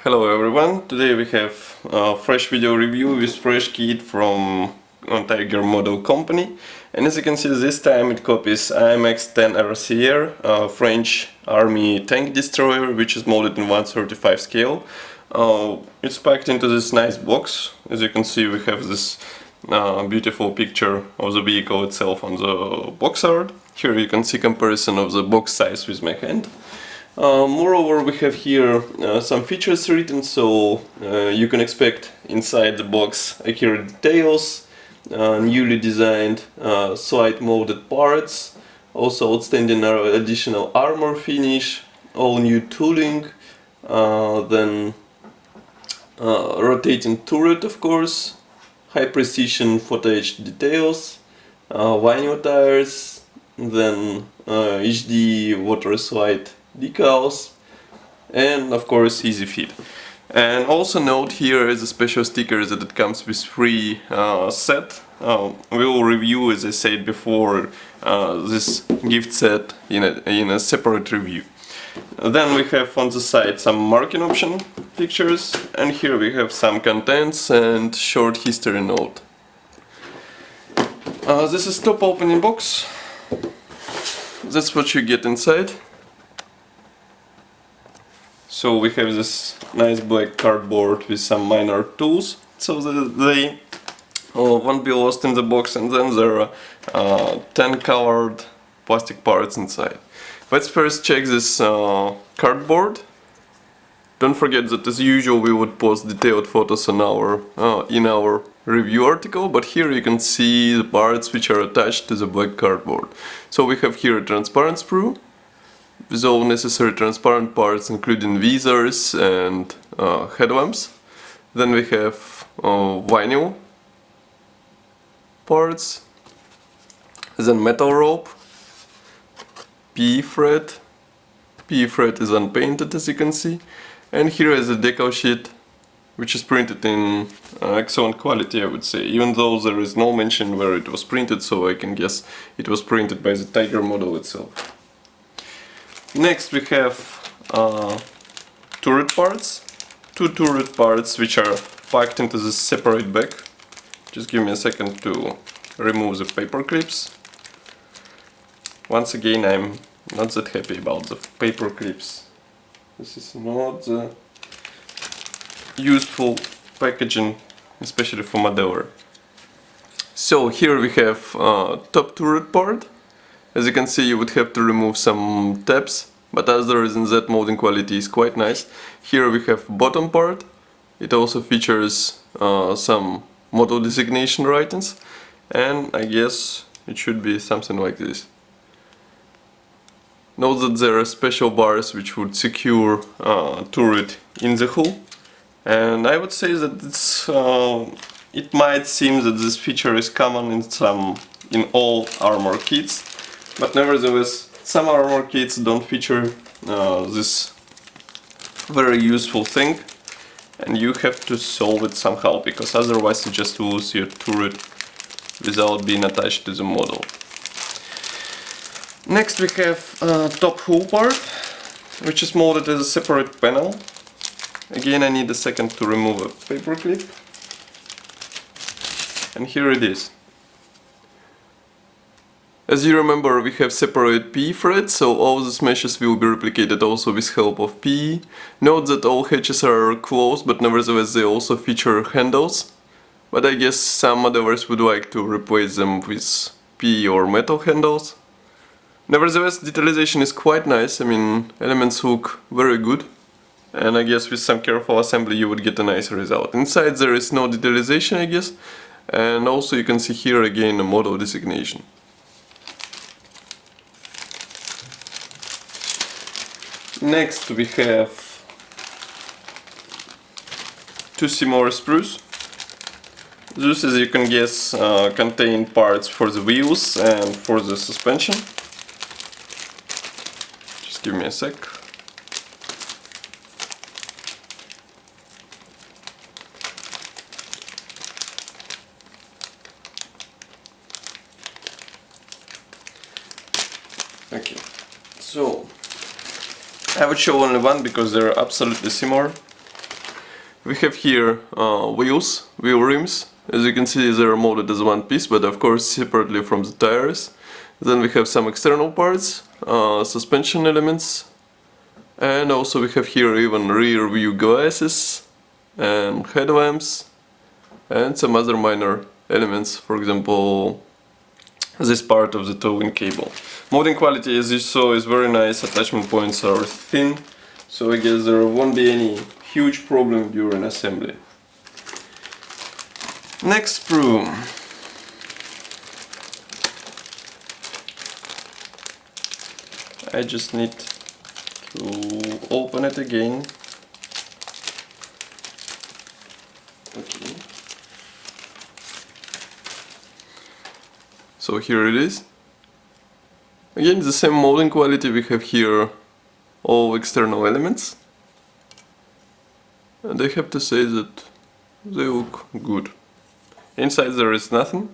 Hello everyone, today we have a fresh video review with fresh kit from Tiger Model Company, and as you can see this time it copies AMX-10RCR, a French army tank destroyer which is molded in 1/35 scale. It's packed into this nice box. As you can see we have this beautiful picture of the vehicle itself on the box art. Here you can see comparison of the box size with my hand. Moreover, we have here some features written, so you can expect inside the box accurate details, newly designed slide molded parts, also outstanding additional armor finish, all new tooling, then rotating turret, of course, high precision photo-etched details, vinyl tires, then HD water slide decals, and of course easy fit. And also note here is a special sticker that it comes with free set. We will review, as I said before, this gift set in a separate review. Then we have on the side some marking option pictures, and here we have some contents and short history note. This is top opening box. That's what you get inside. So we have this nice black cardboard with some minor tools, so that they won't be lost in the box, and then there are 10 colored plastic parts inside. Let's first check this cardboard. Don't forget that as usual we would post detailed photos on in our review article, but here you can see the parts which are attached to the black cardboard. So we have here a transparent sprue with all necessary transparent parts, including visors and headlamps. Then we have vinyl parts, then metal rope, PE thread. PE thread is unpainted, as you can see, and here is a decal sheet which is printed in excellent quality, I would say, even though there is no mention where it was printed, so I can guess it was printed by the Tiger model itself. Next we have turret parts, two turret parts which are packed into this separate bag. Just give me a second to remove the paper clips. Once again, I'm not that happy about the paper clips. This is not the useful packaging, especially for modeler. So here we have top turret part. As you can see, you would have to remove some tabs, but other than that, molding quality is quite nice. Here we have bottom part. It also features some model designation writings, and I guess it should be something like this. Note that there are special bars which would secure turret in the hull, and I would say that it might seem that this feature is common in all armor kits. But nevertheless, some armor kits don't feature this very useful thing, and you have to solve it somehow, because otherwise you just lose your turret without being attached to the model. Next we have top hull part, which is molded as a separate panel. Again, I need a second to remove a paper clip, and here it is. As you remember, we have separate PE threads, so all the meshes will be replicated also with help of PE. Note that all hatches are closed, but nevertheless they also feature handles. But I guess some modelers would like to replace them with PE or metal handles. Nevertheless, detalization is quite nice. I mean, elements look very good, and I guess with some careful assembly you would get a nice result. Inside there is no detalization, I guess, and also you can see here again a model designation. Next we have two similar sprues. These, as you can guess, contain parts for the wheels and for the suspension. Just give me a sec. Okay, so I would show only one because they're absolutely similar. We have here wheel rims. As you can see, they are molded as one piece, but of course separately from the tires. Then we have some external parts, suspension elements, and also we have here even rear view glasses and headlamps and some other minor elements, for example this part of the towing cable. Molding quality, as you saw, is very nice. Attachment points are thin, so I guess there won't be any huge problem during assembly. Next sprue. I just need to open it again. Okay. So here it is. Again, the same molding quality. We have here all external elements, and I have to say that they look good. Inside there is nothing,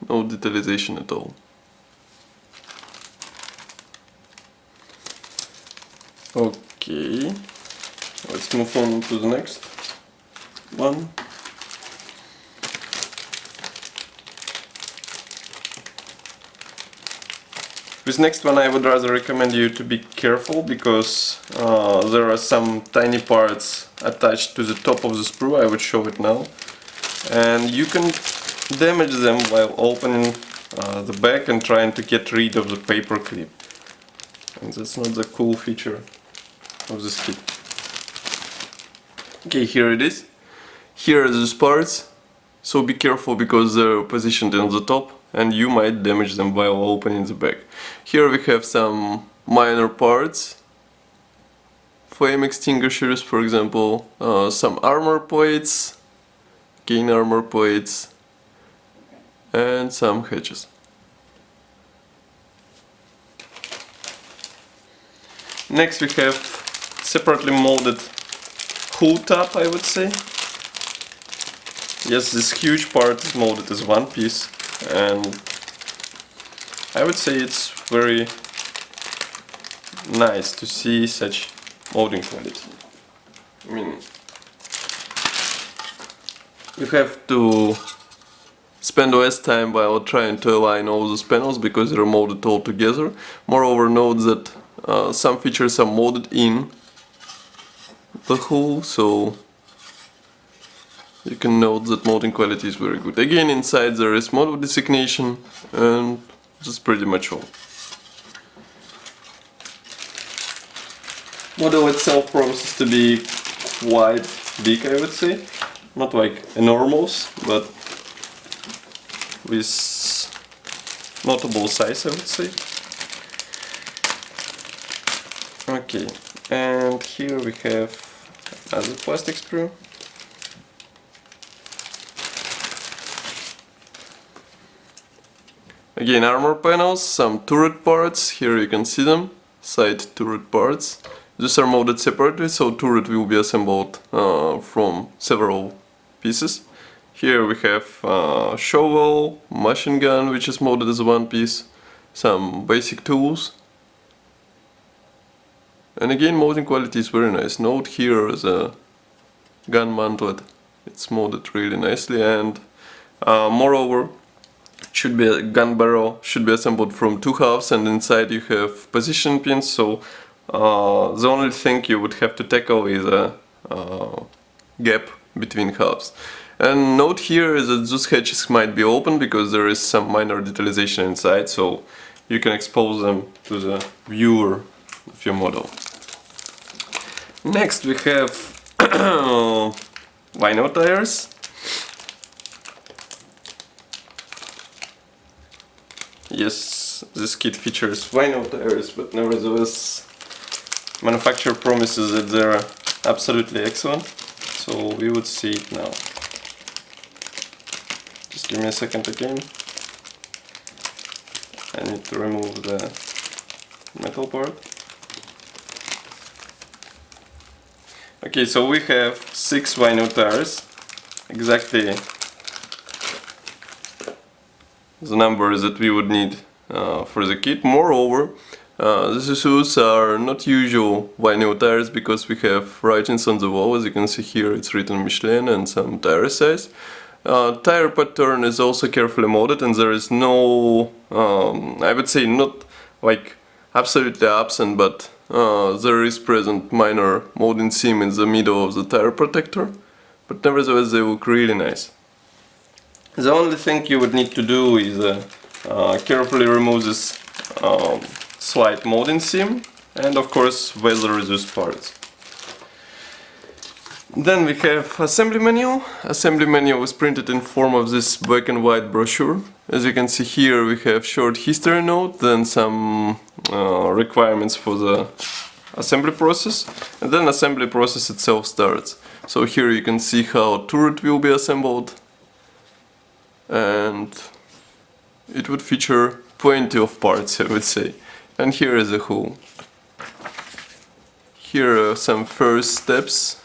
no detalization at all. Okay, let's move on to the next one. This next one I would rather recommend you to be careful, because there are some tiny parts attached to the top of the sprue. I would show it now, and you can damage them while opening the back and trying to get rid of the paper clip, and that's not the cool feature of this kit. Okay, here it is. Here are these parts, so be careful because they're positioned on the top and you might damage them while opening the back. Here we have some minor parts, flame extinguishers, for example, some armor plates, gain armor plates, and some hatches. Next we have separately molded hull top, I would say. Yes, this huge part is molded as one piece, and I would say it's very nice to see such molding quality. I mean, you have to spend less time while trying to align all those panels because they're molded all together. Moreover, note that some features are molded in the hull, so you can note that molding quality is very good. Again, inside there is model designation, and that's pretty much all. Model itself promises to be quite big, I would say. Not like enormous, but with notable size, I would say. Okay, and here we have another plastic sprue. Again, armor panels, some turret parts, here you can see them, side turret parts. These are molded separately, so turret will be assembled from several pieces. Here we have shovel, machine gun, which is molded as one piece, some basic tools. And again, molding quality is very nice. Note here the gun mantlet, it's molded really nicely, and moreover, should be a gun barrel should be assembled from two halves, and inside you have position pins, so the only thing you would have to tackle is a gap between halves. And note here is that those hatches might be open because there is some minor detalization inside, so you can expose them to the viewer of your model. Next we have vinyl tires. Yes, this kit features vinyl tires, but nevertheless manufacturer promises that they're absolutely excellent, so we would see it now. Just give me a second again. I need to remove the metal part. Okay, so we have 6 vinyl tires, exactly the number that we would need for the kit. Moreover, These shoes are not usual vinyl tires because we have writings on the wall. As you can see here, it's written Michelin and some tire size. Tire pattern is also carefully molded, and there is no, I would say not like absolutely absent, but there is present minor molding seam in the middle of the tire protector, but nevertheless they look really nice. The only thing you would need to do is carefully remove this slight molding seam and of course weather resist parts. Then we have assembly manual. Assembly manual is printed in form of this black and white brochure. As you can see here, we have short history note, then some requirements for the assembly process, and then assembly process itself starts. So here you can see how turret will be assembled, and it would feature plenty of parts, I would say. And here is a hull. Here are some first steps.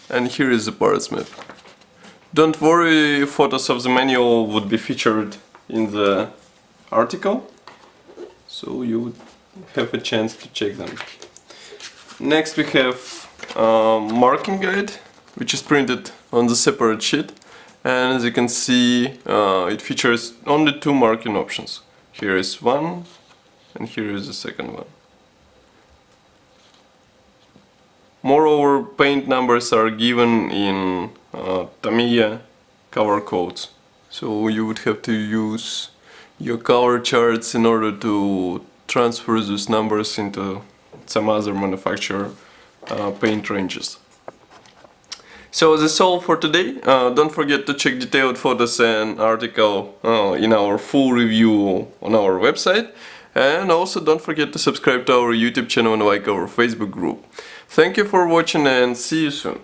And here is the parts map. Don't worry, photos of the manual would be featured in the article, so you would have a chance to check them. Next we have marking guide, which is printed on the separate sheet, and as you can see it features only two marking options. Here is one and here is the second one. Moreover, paint numbers are given in Tamiya color codes, so you would have to use your color charts in order to transfer those numbers into some other manufacturer paint ranges. So that's all for today. Don't forget to check detailed photos and article in our full review on our website, and also don't forget to subscribe to our YouTube channel and like our Facebook group. Thank you for watching and see you soon.